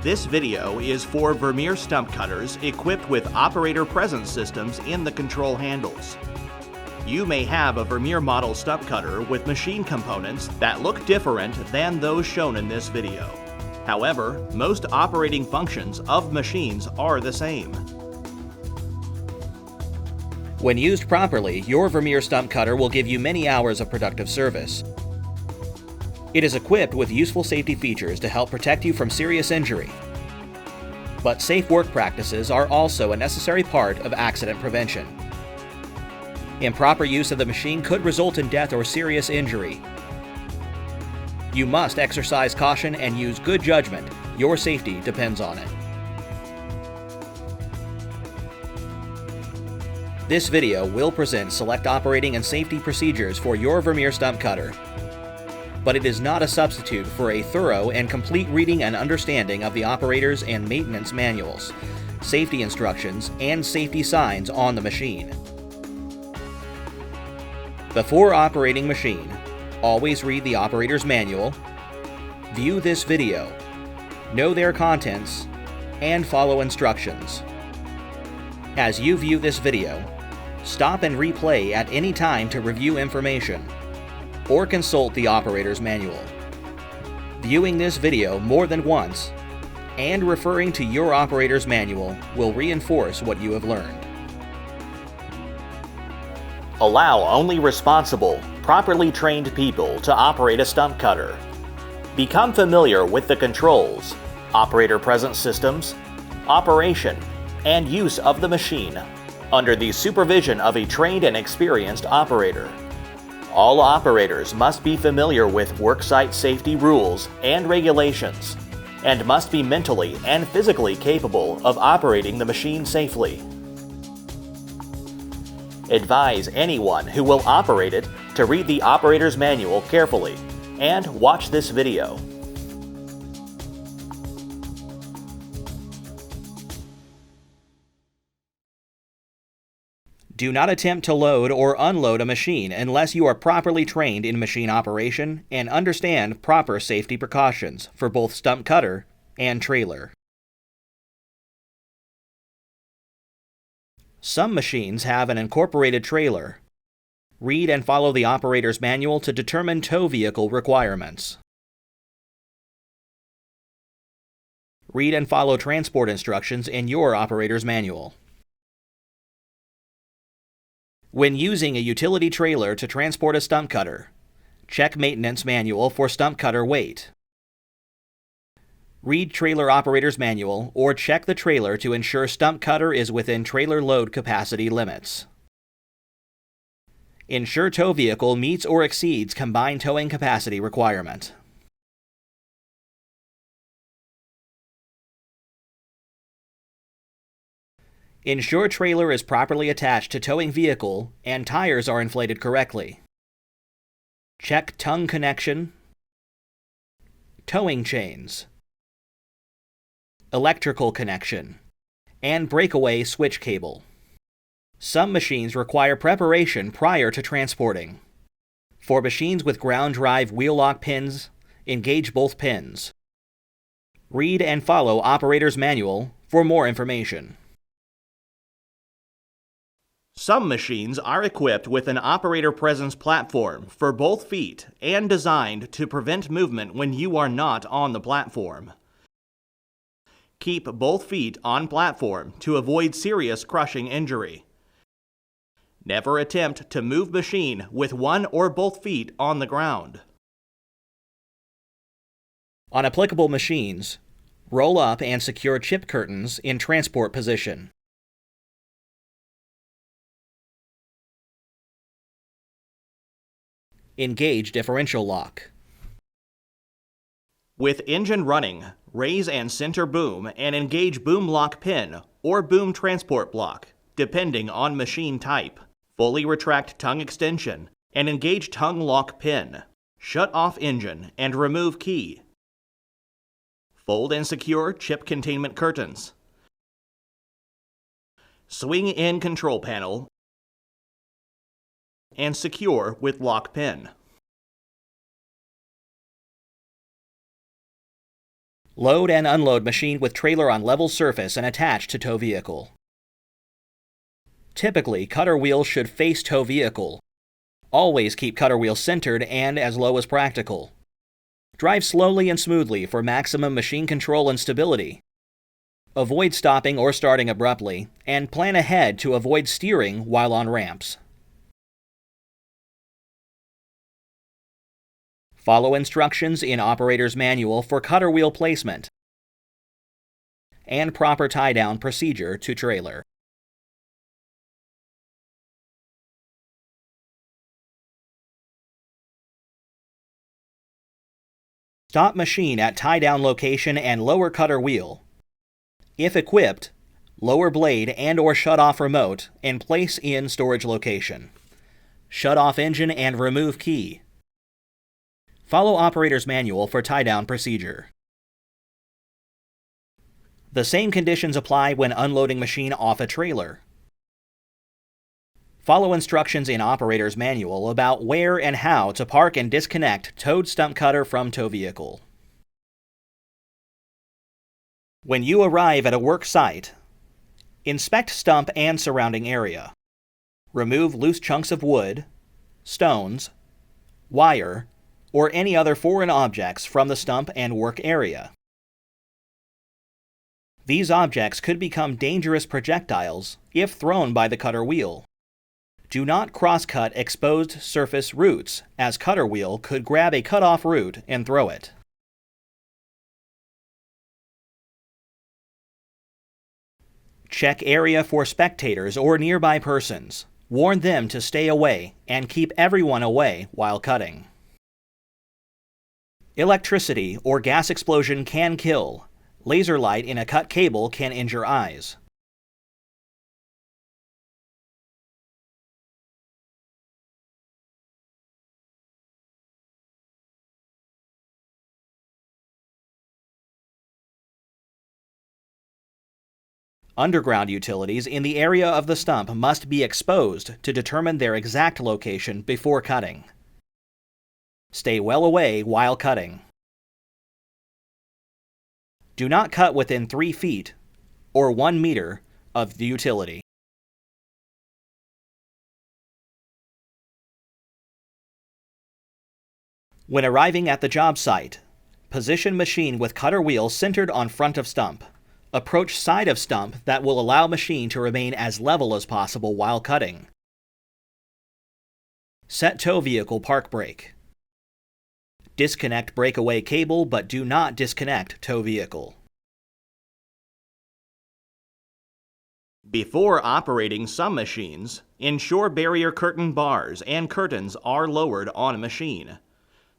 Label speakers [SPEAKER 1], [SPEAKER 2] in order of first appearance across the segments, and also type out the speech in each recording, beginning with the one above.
[SPEAKER 1] This video is for Vermeer stump cutters equipped with operator presence systems in the control handles. You may have a Vermeer model stump cutter with machine components that look different than those shown in this video. However, most operating functions of machines are the same.
[SPEAKER 2] When used properly, your Vermeer stump cutter will give you many hours of productive service. It is equipped with useful safety features to help protect you from serious injury. But safe work practices are also a necessary part of accident prevention. Improper use of the machine could result in death or serious injury. You must exercise caution and use good judgment. Your safety depends on it. This video will present select operating and safety procedures for your Vermeer stump cutter, but it is not a substitute for a thorough and complete reading and understanding of the operators and maintenance manuals, safety instructions, and safety signs on the machine. Before operating machine, always read the operator's manual, view this video, know their contents, and follow instructions. As you view this video, stop and replay at any time to review information, or consult the operator's manual. Viewing this video more than once and referring to your operator's manual will reinforce what you have learned.
[SPEAKER 1] Allow only responsible, properly trained people to operate a stump cutter. Become familiar with the controls, operator presence systems, operation, and use of the machine under the supervision of a trained and experienced operator. All operators must be familiar with worksite safety rules and regulations, and must be mentally and physically capable of operating the machine safely. Advise anyone who will operate it to read the operator's manual carefully and watch this video.
[SPEAKER 2] Do not attempt to load or unload a machine unless you are properly trained in machine operation and understand proper safety precautions for both stump cutter and trailer. Some machines have an incorporated trailer. Read and follow the operator's manual to determine tow vehicle requirements. Read and follow transport instructions in your operator's manual. When using a utility trailer to transport a stump cutter, check maintenance manual for stump cutter weight. Read trailer operator's manual or check the trailer to ensure stump cutter is within trailer load capacity limits. Ensure tow vehicle meets or exceeds combined towing capacity requirement. Ensure trailer is properly attached to towing vehicle and tires are inflated correctly. Check tongue connection, towing chains, electrical connection, and breakaway switch cable. Some machines require preparation prior to transporting. For machines with ground drive wheel lock pins, engage both pins. Read and follow operator's manual for more information.
[SPEAKER 1] Some machines are equipped with an operator presence platform for both feet and designed to prevent movement when you are not on the platform. Keep both feet on platform to avoid serious crushing injury. Never attempt to move machine with one or both feet on the ground.
[SPEAKER 2] On applicable machines, roll up and secure chip curtains in transport position. Engage differential lock.
[SPEAKER 1] With engine running, raise and center boom and engage boom lock pin or boom transport block, depending on machine type. Fully retract tongue extension and engage tongue lock pin. Shut off engine and remove key. Fold and secure chip containment curtains. Swing in control panel and secure with lock pin.
[SPEAKER 2] Load and unload machine with trailer on level surface and attached to tow vehicle. Typically, cutter wheels should face tow vehicle. Always keep cutter wheel centered and as low as practical. Drive slowly and smoothly for maximum machine control and stability. Avoid stopping or starting abruptly, and plan ahead to avoid steering while on ramps. Follow instructions in Operator's Manual for cutter wheel placement and proper tie-down procedure to trailer. Stop machine at tie-down location and lower cutter wheel. If equipped, lower blade and/or shut-off remote and place in storage location. Shut off engine and remove key. Follow Operator's Manual for tie-down procedure. The same conditions apply when unloading machine off a trailer. Follow instructions in Operator's Manual about where and how to park and disconnect towed stump cutter from tow vehicle. When you arrive at a work site, inspect stump and surrounding area. Remove loose chunks of wood, stones, wire, or any other foreign objects from the stump and work area. These objects could become dangerous projectiles if thrown by the cutter wheel. Do not cross-cut exposed surface roots, as cutter wheel could grab a cut-off root and throw it. Check area for spectators or nearby persons. Warn them to stay away and keep everyone away while cutting. Electricity or gas explosion can kill. Laser light in a cut cable can injure eyes. Underground utilities in the area of the stump must be exposed to determine their exact location before cutting. Stay well away while cutting. Do not cut within 3 feet or 1 meter of the utility. When arriving at the job site, position machine with cutter wheel centered on front of stump. Approach side of stump that will allow machine to remain as level as possible while cutting. Set tow vehicle park brake. Disconnect breakaway cable, but do not disconnect tow vehicle.
[SPEAKER 1] Before operating some machines, ensure barrier curtain bars and curtains are lowered on machine.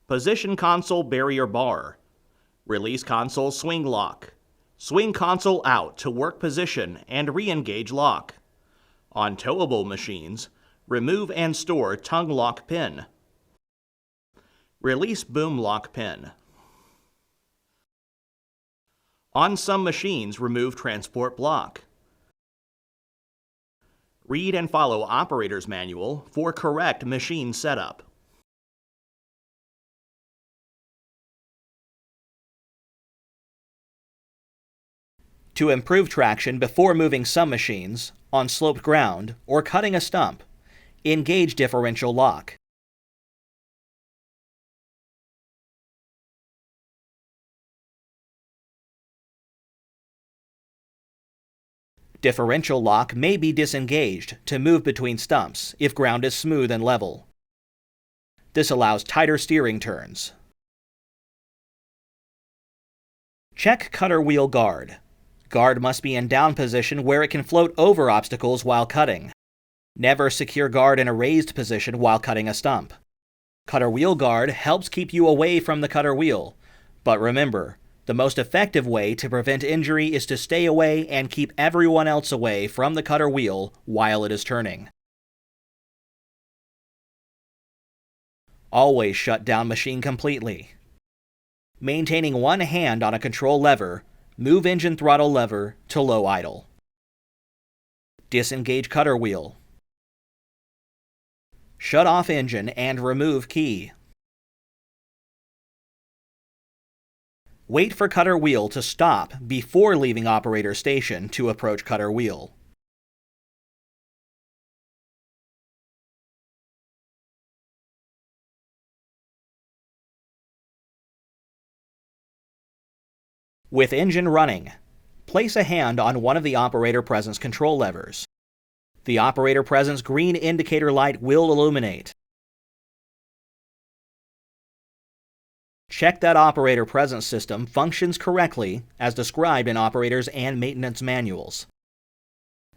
[SPEAKER 1] Position console barrier bar. Release console swing lock. Swing console out to work position and re-engage lock. On towable machines, remove and store tongue lock pin. Release boom lock pin. On some machines, remove transport block. Read and follow Operator's Manual for correct machine setup. To improve traction before moving some machines, on sloped ground, or cutting a stump, engage differential lock. Differential lock may be disengaged to move between stumps if ground is smooth and level. This allows tighter steering turns. Check cutter wheel guard. Guard must be in down position where it can float over obstacles while cutting. Never secure guard in a raised position while cutting a stump. Cutter wheel guard helps keep you away from the cutter wheel, but remember, the most effective way to prevent injury is to stay away and keep everyone else away from the cutter wheel while it is turning. Always shut down machine completely. Maintaining one hand on a control lever, move engine throttle lever to low idle. Disengage cutter wheel. Shut off engine and remove key.
[SPEAKER 2] Wait for cutter wheel to stop before leaving operator station to approach cutter wheel. With engine running, place a hand on one of the operator presence control levers. The operator presence green indicator light will illuminate. Check that operator presence system functions correctly as described in operators and maintenance manuals.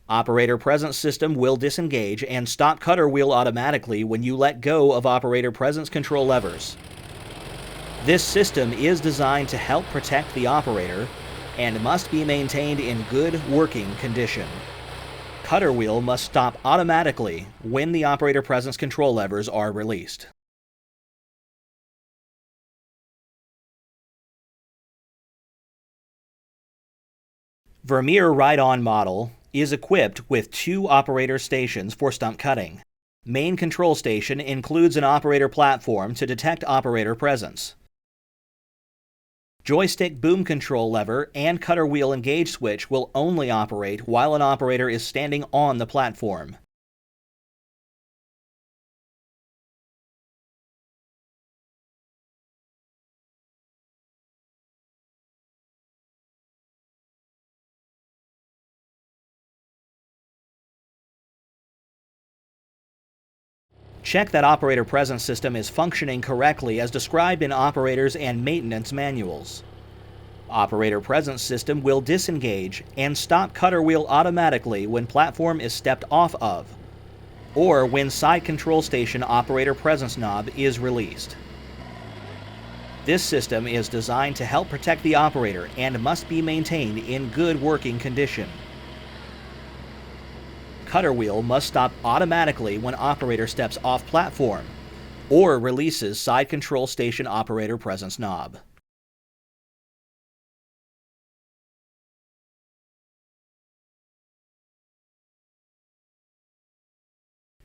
[SPEAKER 2] Operator presence system will disengage and stop cutter wheel automatically when you let go of operator presence control levers. This system is designed to help protect the operator and must be maintained in good working condition. Cutter wheel must stop automatically when the operator presence control levers are released. Vermeer ride-on model is equipped with 2 operator stations for stump cutting. Main control station includes an operator platform to detect operator presence. Joystick boom control lever and cutter wheel engage switch will only operate while an operator is standing on the platform. Check that operator presence system is functioning correctly as described in operators and maintenance manuals. Operator presence system will disengage and stop cutter wheel automatically when platform is stepped off of, or when side control station operator presence knob is released. This system is designed to help protect the operator and must be maintained in good working condition. Cutter wheel must stop automatically when operator steps off platform or releases side control station operator presence knob.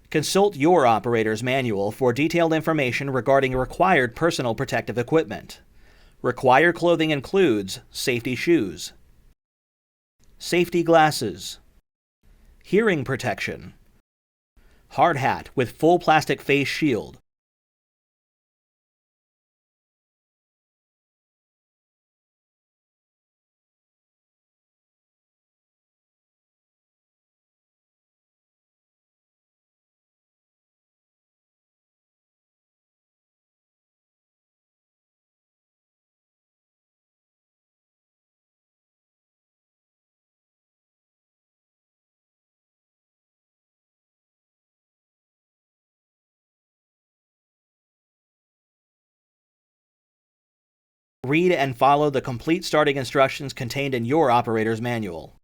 [SPEAKER 2] Consult your operator's manual for detailed information regarding required personal protective equipment. Required clothing includes safety shoes, safety glasses, hearing protection, hard hat with full plastic face shield, read and follow the complete starting instructions contained in your operator's manual.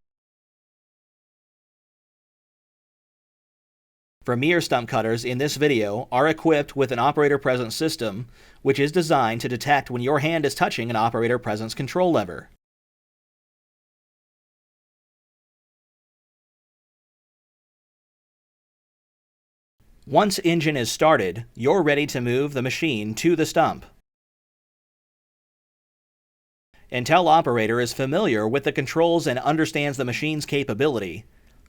[SPEAKER 2] Vermeer stump cutters in this video are equipped with an operator presence system, which is designed to detect when your hand is touching an operator presence control lever. Once engine is started, you're ready to move the machine to the stump. Until operator is familiar with the controls and understands the machine's capability,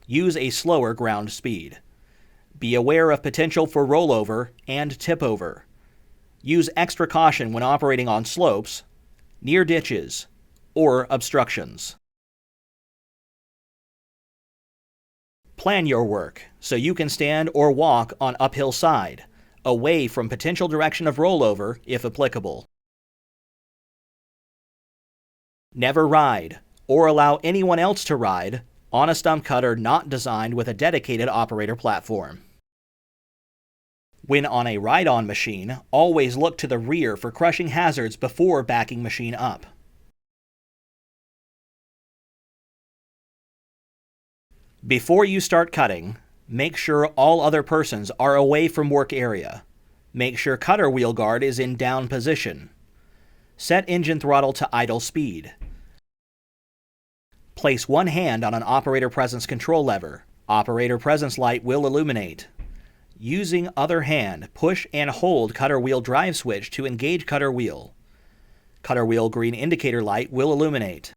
[SPEAKER 2] use a slower ground speed. Be aware of potential for rollover and tip over. Use extra caution when operating on slopes, near ditches, or obstructions. Plan your work so you can stand or walk on uphill side, away from potential direction of rollover if applicable. Never ride, or allow anyone else to ride, on a stump cutter not designed with a dedicated operator platform. When on a ride-on machine, always look to the rear for crushing hazards before backing machine up. Before you start cutting, make sure all other persons are away from work area. Make sure cutter wheel guard is in down position. Set engine throttle to idle speed. Place one hand on an operator presence control lever. Operator presence light will illuminate. Using other hand, push and hold cutter wheel drive switch to engage cutter wheel. Cutter wheel green indicator light will illuminate.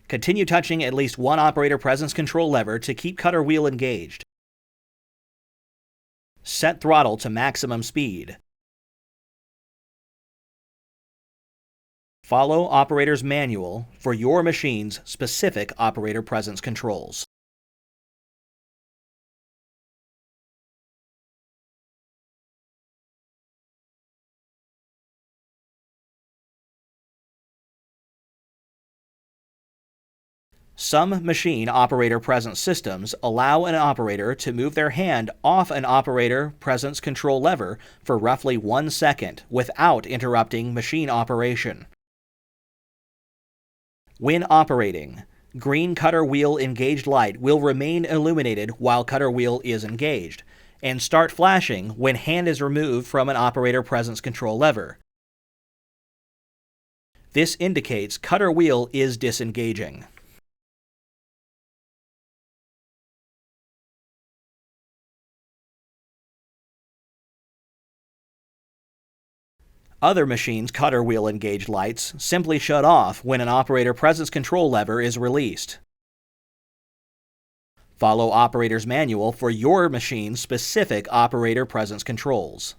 [SPEAKER 2] Continue touching at least one operator presence control lever to keep cutter wheel engaged. Set throttle to maximum speed. Follow operator's manual for your machine's specific operator presence controls. Some machine operator presence systems allow an operator to move their hand off an operator presence control lever for roughly 1 second without interrupting machine operation. When operating, green cutter wheel engaged light will remain illuminated while cutter wheel is engaged, and start flashing when hand is removed from an operator presence control lever. This indicates cutter wheel is disengaging. Other machines' cutter wheel engaged lights simply shut off when an operator presence control lever is released. Follow operator's manual for your machine's specific operator presence controls.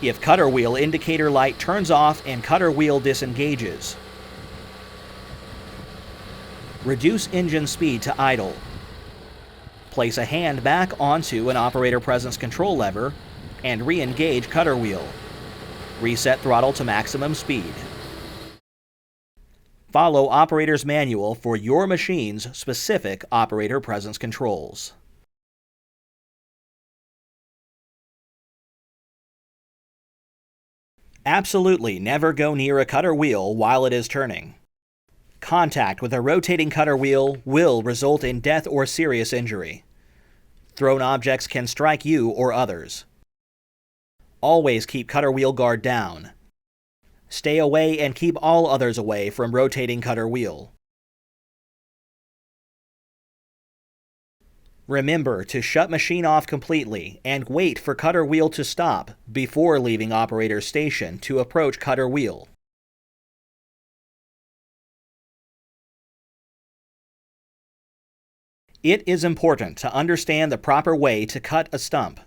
[SPEAKER 2] If cutter wheel indicator light turns off and cutter wheel disengages, reduce engine speed to idle. Place a hand back onto an operator presence control lever and re-engage cutter wheel. Reset throttle to maximum speed. Follow operator's manual for your machine's specific operator presence controls. Absolutely never go near a cutter wheel while it is turning. Contact with a rotating cutter wheel will result in death or serious injury. Thrown objects can strike you or others. Always keep cutter wheel guard down. Stay away and keep all others away from rotating cutter wheel. Remember to shut machine off completely and wait for cutter wheel to stop before leaving operator's station to approach cutter wheel. It is important to understand the proper way to cut a stump.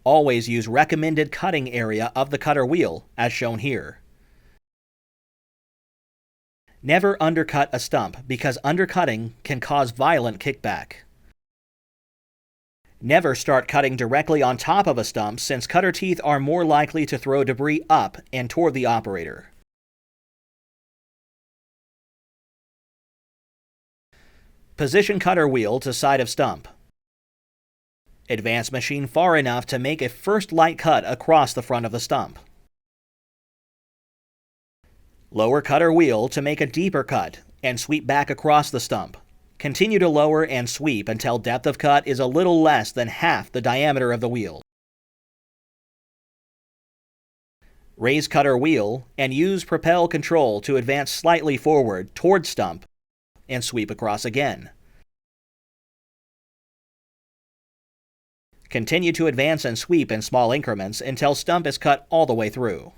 [SPEAKER 2] Always use recommended cutting area of the cutter wheel, as shown here. Never undercut a stump because undercutting can cause violent kickback. Never start cutting directly on top of a stump since cutter teeth are more likely to throw debris up and toward the operator. Position cutter wheel to side of stump. Advance machine far enough to make a first light cut across the front of the stump. Lower cutter wheel to make a deeper cut and sweep back across the stump. Continue to lower and sweep until depth of cut is a little less than half the diameter of the wheel. Raise cutter wheel and use propel control to advance slightly forward toward stump and sweep across again. Continue to advance and sweep in small increments until stump is cut all the way through.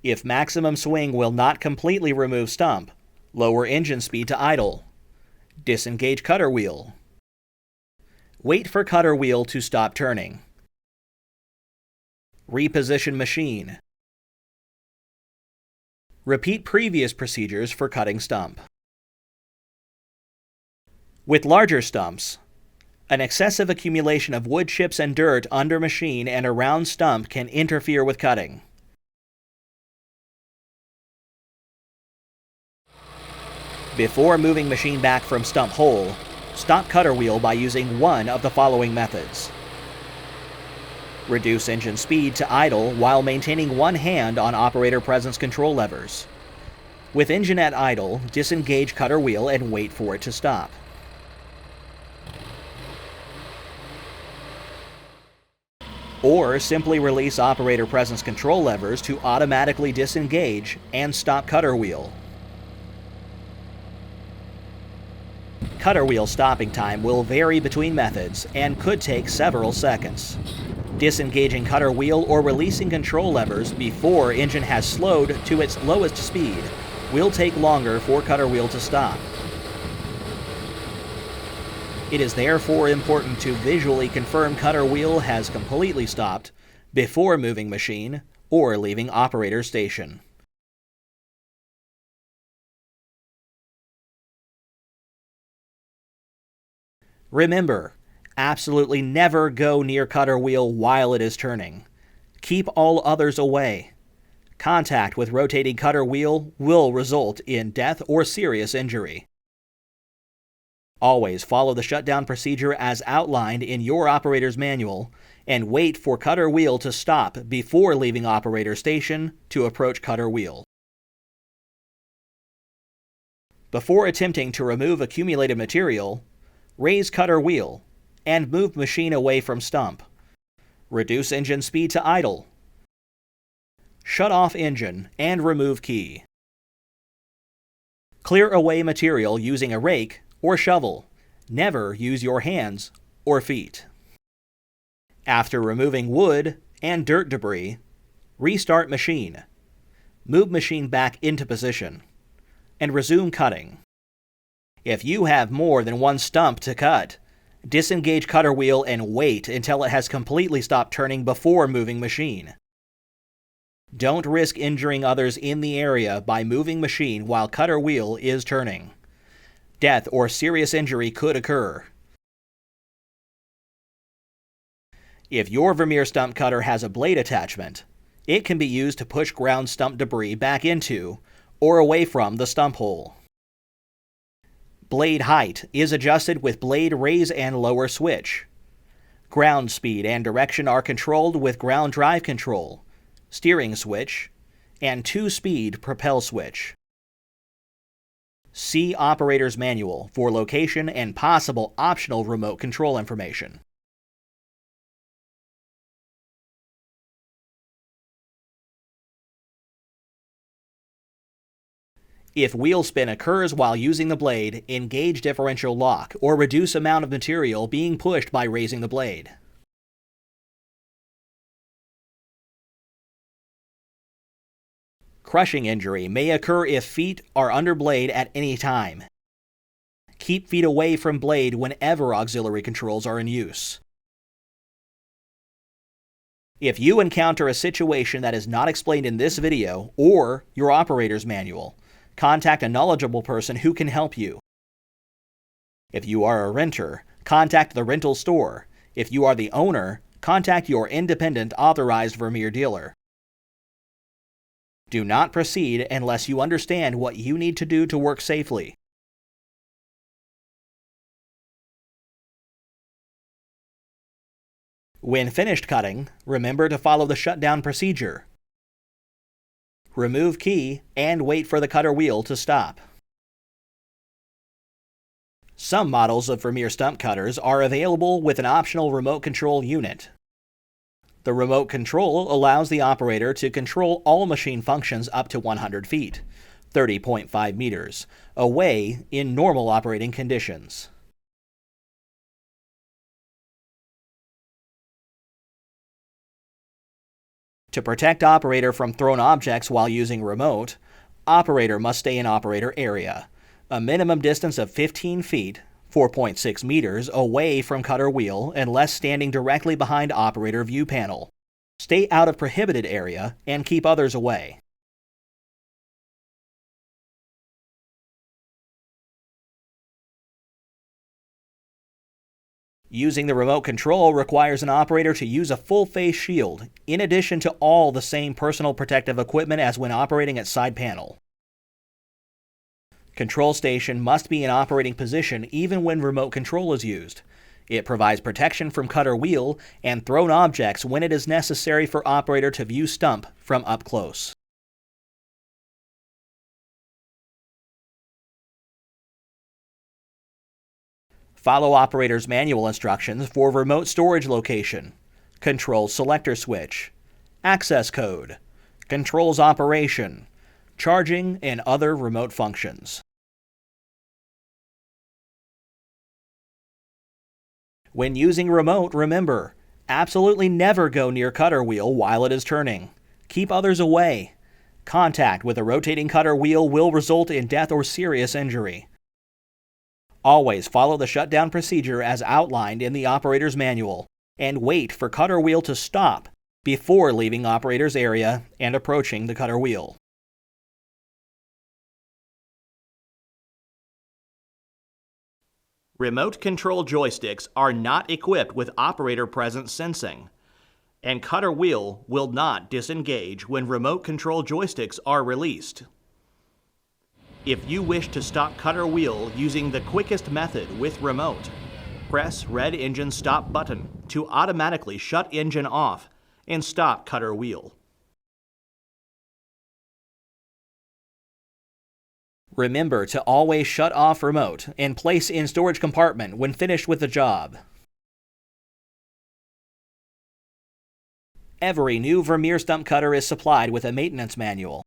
[SPEAKER 2] If maximum swing will not completely remove stump, lower engine speed to idle. Disengage cutter wheel. Wait for cutter wheel to stop turning. Reposition machine. Repeat previous procedures for cutting stump. With larger stumps, an excessive accumulation of wood chips and dirt under machine and around stump can interfere with cutting. Before moving machine back from stump hole, stop cutter wheel by using one of the following methods. Reduce engine speed to idle while maintaining one hand on operator presence control levers. With engine at idle, disengage cutter wheel and wait for it to stop. Or simply release operator presence control levers to automatically disengage and stop cutter wheel. Cutter wheel stopping time will vary between methods and could take several seconds. Disengaging cutter wheel or releasing control levers before engine has slowed to its lowest speed will take longer for cutter wheel to stop. It is therefore important to visually confirm cutter wheel has completely stopped before moving machine or leaving operator station. Remember, absolutely never go near cutter wheel while it is turning. Keep all others away. Contact with rotating cutter wheel will result in death or serious injury. Always follow the shutdown procedure as outlined in your operator's manual and wait for cutter wheel to stop before leaving operator station to approach cutter wheel. Before attempting to remove accumulated material, raise cutter wheel and move machine away from stump. Reduce engine speed to idle. Shut off engine and remove key. Clear away material using a rake or shovel. Never use your hands or feet. After removing wood and dirt debris, restart machine. Move machine back into position and resume cutting. If you have more than one stump to cut, disengage cutter wheel and wait until it has completely stopped turning before moving machine. Don't risk injuring others in the area by moving machine while cutter wheel is turning. Death or serious injury could occur. If your Vermeer stump cutter has a blade attachment, it can be used to push ground stump debris back into or away from the stump hole. Blade height is adjusted with blade raise and lower switch. Ground speed and direction are controlled with ground drive control, steering switch, and 2-speed propel switch. See Operator's Manual for location and possible optional remote control information. If wheel spin occurs while using the blade, engage differential lock or reduce amount of material being pushed by raising the blade. Crushing injury may occur if feet are under blade at any time. Keep feet away from blade whenever auxiliary controls are in use. If you encounter a situation that is not explained in this video or your operator's manual, contact a knowledgeable person who can help you. If you are a renter, contact the rental store. If you are the owner, contact your independent authorized Vermeer dealer. Do not proceed unless you understand what you need to do to work safely. When finished cutting, remember to follow the shutdown procedure. Remove key and wait for the cutter wheel to stop. Some models of Vermeer stump cutters are available with an optional remote control unit. The remote control allows the operator to control all machine functions up to 100 feet, 30.5 meters, away in normal operating conditions. To protect operator from thrown objects while using remote, operator must stay in operator area, a minimum distance of 15 feet, 4.6 meters, away from cutter wheel unless standing directly behind operator view panel. Stay out of prohibited area and keep others away. Using the remote control requires an operator to use a full face shield, in addition to all the same personal protective equipment as when operating at side panel. Control station must be in operating position even when remote control is used. It provides protection from cutter wheel and thrown objects when it is necessary for operator to view stump from up close. Follow operator's manual instructions for remote storage location, control selector switch, access code, controls operation, charging, and other remote functions. When using remote, remember, absolutely never go near cutter wheel while it is turning. Keep others away. Contact with a rotating cutter wheel will result in death or serious injury. Always follow the shutdown procedure as outlined in the operator's manual, and wait for cutter wheel to stop before leaving operator's area and approaching the cutter wheel.
[SPEAKER 1] Remote control joysticks are not equipped with operator presence sensing, and cutter wheel will not disengage when remote control joysticks are released. If you wish to stop cutter wheel using the quickest method with remote, press red engine stop button to automatically shut engine off and stop cutter wheel.
[SPEAKER 2] Remember to always shut off remote and place in storage compartment when finished with the job. Every new Vermeer stump cutter is supplied with a maintenance manual.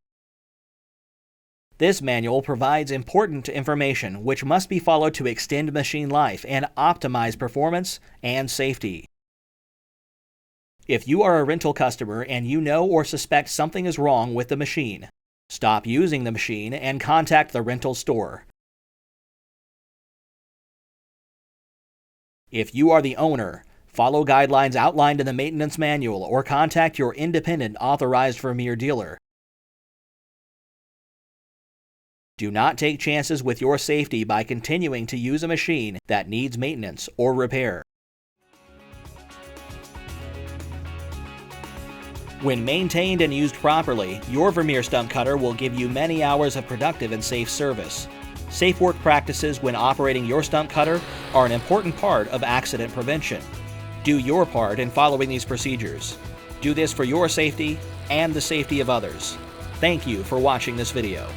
[SPEAKER 2] This manual provides important information which must be followed to extend machine life and optimize performance and safety. If you are a rental customer and you know or suspect something is wrong with the machine, stop using the machine and contact the rental store. If you are the owner, follow guidelines outlined in the maintenance manual or contact your independent authorized Vermeer dealer. Do not take chances with your safety by continuing to use a machine that needs maintenance or repair. When maintained and used properly, your Vermeer stump cutter will give you many hours of productive and safe service. Safe work practices when operating your stump cutter are an important part of accident prevention. Do your part in following these procedures. Do this for your safety and the safety of others. Thank you for watching this video.